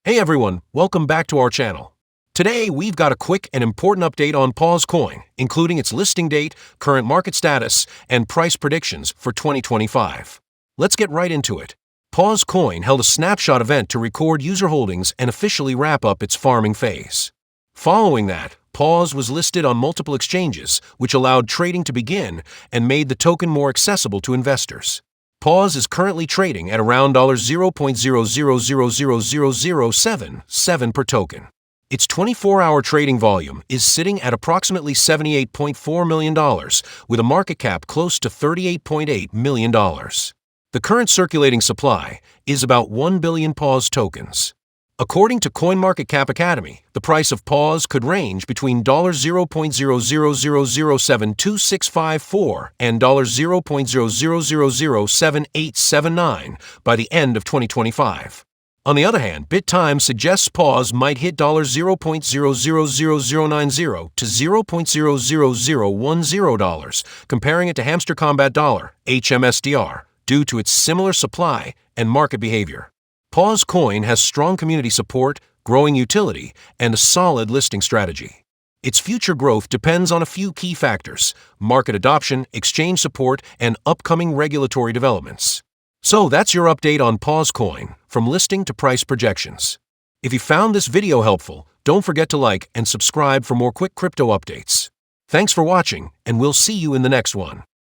Hey everyone, welcome back to our channel. Today we've got a quick and important update on PAWS Coin, including its listing date, current market status, and price predictions for 2025. Let's get right into it. PAWS Coin held a snapshot event to record user holdings and officially wrap up its farming phase. Following that, PAWS was listed on multiple exchanges, which allowed trading to begin and made the token more accessible to investors. PAWS is currently trading at around $0.00000077 per token. Its 24-hour trading volume is sitting at approximately $78.4 million, with a market cap close to $38.8 million. The current circulating supply is about 1 billion PAWS tokens. According to CoinMarketCap Academy, the price of PAWS could range between $0.00007264 and $0.00007879 by the end of 2025. On the other hand, BitTime suggests PAWS might hit $0.000090 to $0.00010, comparing it to Hamster Combat Dollar, HMSDR, due to its similar supply and market behavior. PAWS Coin has strong community support, growing utility, and a solid listing strategy. Its future growth depends on a few key factors: market adoption, exchange support, and upcoming regulatory developments. So that's your update on PAWS Coin, from listing to price projections. If you found this video helpful, don't forget to like and subscribe for more quick crypto updates. Thanks for watching, and we'll see you in the next one.